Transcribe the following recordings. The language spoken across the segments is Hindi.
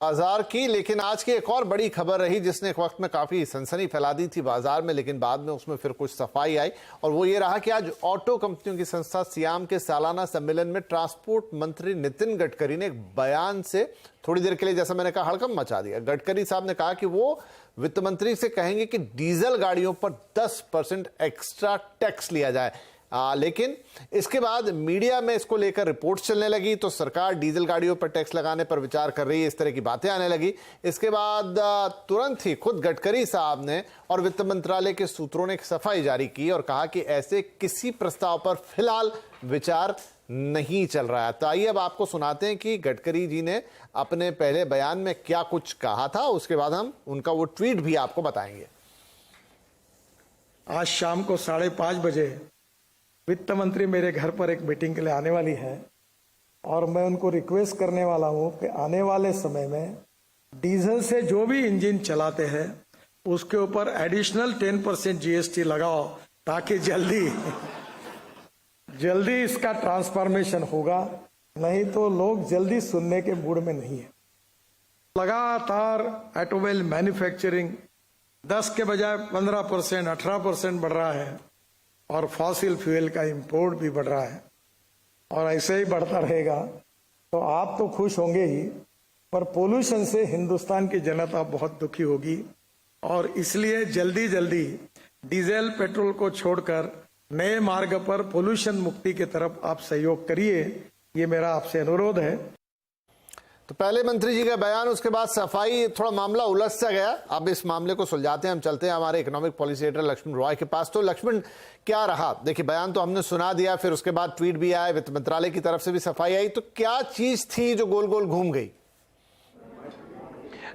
बाजार की। लेकिन आज की एक और बड़ी खबर रही जिसने एक वक्त में काफी सनसनी फैला दी थी बाजार में, लेकिन बाद में उसमें फिर कुछ सफाई आई और वो ये रहा कि आज ऑटो कंपनियों की संस्था सियाम के सालाना सम्मेलन में ट्रांसपोर्ट मंत्री नितिन गडकरी ने एक बयान से थोड़ी देर के लिए, जैसा मैंने कहा, हड़कंप मचा दिया। गडकरी साहब ने कहा कि वो वित्त मंत्री से कहेंगे कि डीजल गाड़ियों पर 10% एक्स्ट्रा टैक्स लिया जाए। लेकिन इसके बाद मीडिया में इसको लेकर रिपोर्ट्स चलने लगी तो सरकार डीजल गाड़ियों पर टैक्स लगाने पर विचार कर रही है, इस तरह की बातें आने लगी। इसके बाद तुरंत ही खुद गडकरी साहब ने और वित्त मंत्रालय के सूत्रों ने एक सफाई जारी की और कहा कि ऐसे किसी प्रस्ताव पर फिलहाल विचार नहीं चल रहा है। तो आइए अब आपको सुनाते हैं कि गडकरी जी ने अपने पहले बयान में क्या कुछ कहा था, उसके बाद हम उनका वो ट्वीट भी आपको बताएंगे। आज शाम को 5:30 बजे वित्त मंत्री मेरे घर पर एक मीटिंग के लिए आने वाली है और मैं उनको रिक्वेस्ट करने वाला हूं कि आने वाले समय में डीजल से जो भी इंजन चलाते हैं उसके ऊपर एडिशनल 10% जीएसटी लगाओ, ताकि जल्दी इसका ट्रांसफॉर्मेशन होगा। नहीं तो लोग जल्दी सुनने के मूड में नहीं है। लगातार ऑटोमोबाइल मैन्युफैक्चरिंग 10 के बजाय 15%, 18% बढ़ रहा है और फॉसिल फ्यूल का इंपोर्ट भी बढ़ रहा है और ऐसे ही बढ़ता रहेगा तो आप तो खुश होंगे ही, पर पोल्यूशन से हिंदुस्तान की जनता बहुत दुखी होगी। और इसलिए जल्दी डीजल पेट्रोल को छोड़कर नए मार्ग पर पोल्यूशन मुक्ति की तरफ आप सहयोग करिए, ये मेरा आपसे अनुरोध है। तो पहले मंत्री जी का बयान, उसके बाद सफाई, थोड़ा मामला उलझ सा गया। अब इस मामले को सुलझाते हैं, हम चलते हैं हमारे economic policy editor Lakshman Roy के पास। तो लक्ष्मण, क्या रहा? देखिए, बयान तो हमने सुना दिया, फिर उसके बाद ट्वीट भी आया, वित्त मंत्रालय की तरफ से भी सफाई आई, तो क्या चीज थी जो गोल गोल घूम गई?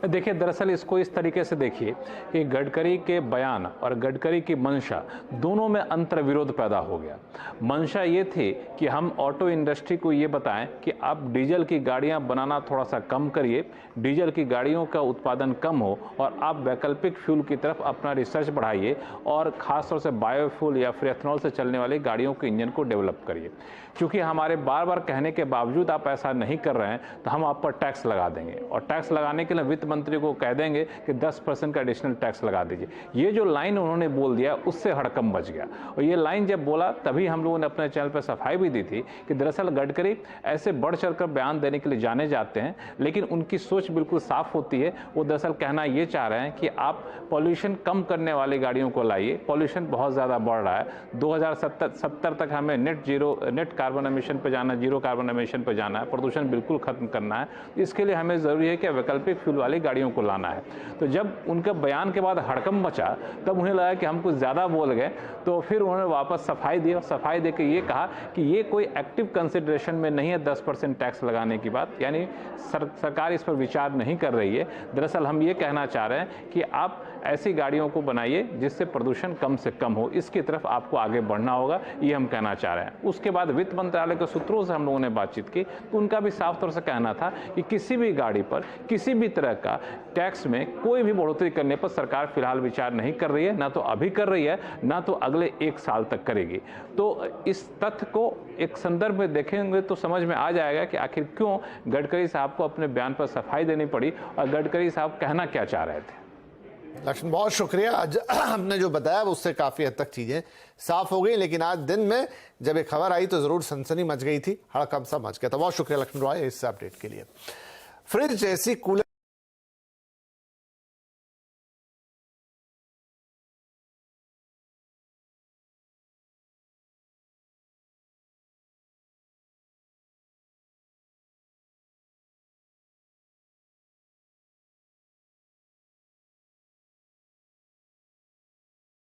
देखिए, दरअसल इसको इस तरीके से देखिए कि गडकरी के बयान और गडकरी की मंशा दोनों में अंतर विरोध पैदा हो गया। मंशा ये थी कि हम ऑटो इंडस्ट्री को ये बताएं कि आप डीजल की गाड़ियां बनाना थोड़ा सा कम करिए, डीजल की गाड़ियों का उत्पादन कम हो और आप वैकल्पिक फ्यूल की तरफ अपना रिसर्च बढ़ाइए और खासतौर से बायोफ्यूल या फिर एथनॉल से चलने वाली गाड़ियों के इंजन को डेवलप करिए। क्योंकि हमारे बार बार कहने के बावजूद आप ऐसा नहीं कर रहे हैं तो हम आप पर टैक्स लगा देंगे और टैक्स लगाने के लिए वित्त मंत्री को कह देंगे कि 10% का एडिशनल टैक्स लगा दीजिए। ये जो लाइन उन्होंने बोल दिया उससे हड़कंप मच गया और ये लाइन जब बोला तभी हम लोगों ने अपने चैनल पर सफाई भी दी थी कि दरअसल गडकरी ऐसे बढ़ चढ़कर बयान देने के लिए जाने जाते हैं, लेकिन उनकी सोच बिल्कुल साफ होती है। वो दरअसल कहना ये चाह रहे हैं कि आप पॉल्यूशन कम करने वाली गाड़ियों को लाइए, पॉल्यूशन बहुत ज़्यादा बढ़ रहा है। 2070 तक हमें नेट कार्बन एमिशन पर जाना, जीरो कार्बन एमिशन पर जाना है, प्रदूषण बिल्कुल खत्म करना है। इसके लिए हमें ज़रूरी है कि वैकल्पिक फ्यूल वाली गाड़ियों को लाना है। तो जब उनके बयान के बाद हड़कंप मचा तब उन्हें लगा कि हम कुछ ज़्यादा बोल गए, तो फिर उन्होंने वापस सफाई दी और सफाई देकर ये कहा कि ये कोई एक्टिव कंसिडरेशन में नहीं है 10% टैक्स लगाने की बात, यानी सरकार इस पर विचार नहीं कर रही है। दरअसल हम ये कहना चाह रहे हैं कि आप ऐसी गाड़ियों को बनाइए जिससे प्रदूषण कम से कम हो, इसकी तरफ आपको आगे बढ़ना होगा, ये हम कहना चाह रहे हैं। उसके बाद वित्त मंत्रालय के सूत्रों से हम लोगों ने बातचीत की तो उनका भी साफ तौर से कहना था कि किसी भी गाड़ी पर किसी भी तरह का टैक्स में कोई भी बढ़ोतरी करने पर सरकार फिलहाल विचार नहीं कर रही है, ना तो अभी कर रही है, ना तो अगले 1 साल तक करेगी। तो इस तथ्य को एक संदर्भ में देखेंगे तो समझ में आ जाएगा कि आखिर क्यों गडकरी साहब को अपने बयान पर सफाई देनी पड़ी और गडकरी साहब कहना क्या चाह रहे थे। लक्ष्मण, बहुत शुक्रिया। आज हमने जो बताया उससे काफी हद तक चीजें साफ हो गई, लेकिन आज दिन में जब एक खबर आई तो जरूर सनसनी मच गई थी, हड़कंप सा मच गया था। बहुत शुक्रिया लक्ष्मण रॉय इस अपडेट के लिए। फ्रिज जैसी कूलर